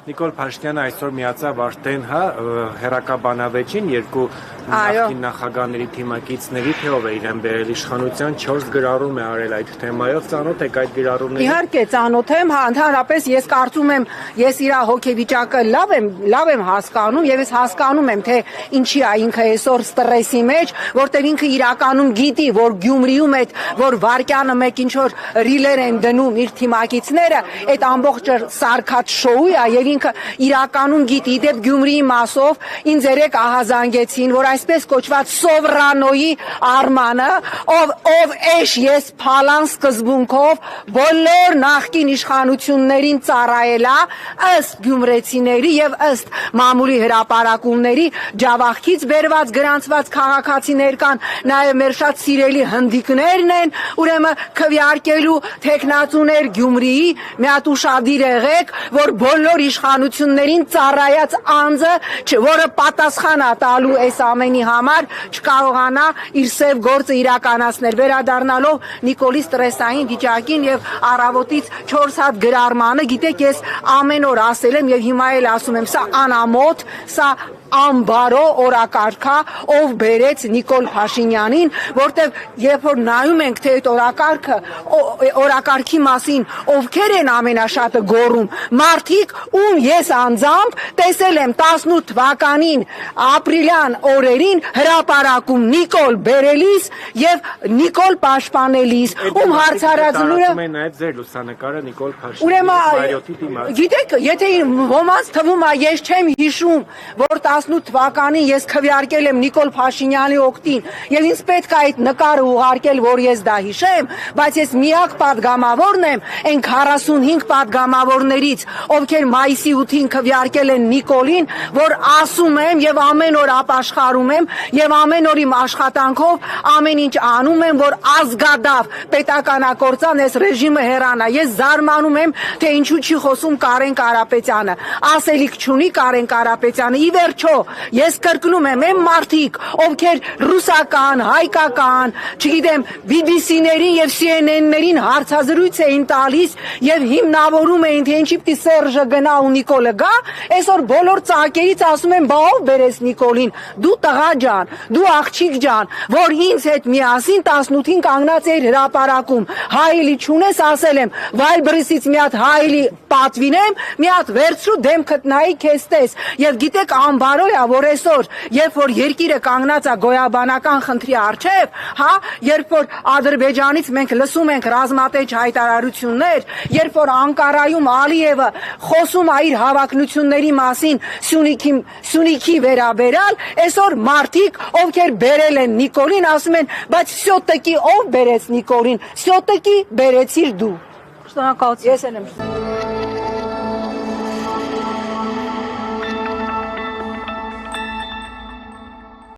Նիկոլ Փաշինյանը այսօր միացավ արդեն հերակաբանավեճին երկու նախկին նախագահների թիմակիցների թեով է իրեն բերել իշխանության 4 գրառում է արել այդ թեմայով ծանոթ եք այդ գրառումներին Իհարկե ծանոթ եմ ընդհանրապես ես կարծում եմ ես իր հոգեվիճակը լավ եմ հասկանում եւ ես հասկանում եմ թե ինչի է ինքը այսօր ստրեսի մեջ որտեղ ինքը իրականում գիտի որ Գյումրիում այդ որ վարկյանը մեկ ինչ որ ռիլեր են դնում իր թիմակիցները այդ ամբողջ սարքած շոու է եւ ինքը իրականում գիտի դեպ Գյումրիի մասով ինձ երեք ահազանգեցին որ այսպես կոչված Սովրանոյի Արմանը ով էշ ես փալան սկզբունքով բոլոր նախկին իշխանություններին ծառայելա ըստ գյումրեցիների եւ ըստ մամուլի հրապարակումների ջավախքից բերված գրանցված քաղաքացիներ կան նաեւ մեր շատ սիրելի հնդիկներն են ուրեմն քվեարկելու տեխնացուներ Գյումրիի մի հատ ուշադիր եղեք որ բոլոր իշխանություններին ծառայած անձը որը պատասխան է տալու այս ամենի համար չկարողանա իր սև գործը իրականացնել վերադառնալով Նիկոլի ստրեսային վիճակին եւ առավոտից 4 հատ գրառմանը գիտեք ես ամեն օր ասել եմ եւ հիմա էլ ասում եմ սա անամոթ սա ամբարո օրակարգա ով բերեց Նիկոլ Փաշինյանին որտեվ երբ որ նայում ենք թե այդ օրակարգի մասին ովքեր են ամենաշատը գոռում մարդիկ ում ես անձամբ տեսել եմ 18 թվականին ապրիլյան օրերին հրապարակում Նիկոլ բերելիս եւ Նիկոլ պաշտպանելիս ում հարցարածները նաեւ ձեր լուսանկարը Նիկոլ Փաշինյանի ուրեմն գիտեք եթե ոմանց թվում է ես չեմ հիշում որ 18 թվականին ես քվեարկել եմ Նիկոլ Փաշինյանի օգտին եւ ինձ պետք է այդ նկարը ուղարկել որ ես դա հիշեմ բայց ես միակ պատգամավորն եմ այն 45 պատգամավորներից ովքեր մայիսի 8-ին քվեարկել են Նիկոլին որ ասում եմ եւ ամեն օր ապաշխարում եմ եւ ամեն օր իմ աշխատանքով ամեն ինչ անում եմ որ ազգադավ պետականակործան այս ռեժիմը հեռանա ես զարմանում եմ թե ինչու չի խոսում Կարեն Կարապետյանը ասելիք չունի Կարեն Կարապետյանը ի վերջո ես կրկնում եմ այն մարդիկ ովքեր ռուսական հայկական չգիտեմ BBC-ներին եւ CNN-ներին հարցազրույց էին տալիս եւ հիմնավորում էին թե ինչի պիտի Սերժը գնա ու Նիկոլը գա այսօր բոլոր ծակերից ասում են բա ով բերես Նիկոլին դու տղա ջան դու աղջիկ ջան որ ինձ հետ միասին 18-ին կանգնած էր հրապարակում հայելի չունես ասել եմ Viber-ից մի հատ հայելի պատվինեմ մի հատ վերցրու դեմքդ նայի քեզ տես եւ գիտեք անբարո է որ այսօր երբ որ երկիրը կանգնած է գոյաբանական խնդրի առջև հա երբ որ Ադրբեջանից մենք լսում ենք ռազմատեչ հայտարարություններ երբ որ Անկարայում Ալիևը խոսում է իր հավակնությունների մասին Սյունիքի վերաբերալ այսօր մարդիկ ովքեր բերել են Նիկոլին ասում են բայց սյոտեկի ով բերեց Նիկոլին սյոտեկի բերեցիր դու Շնորհակալություն ես եմ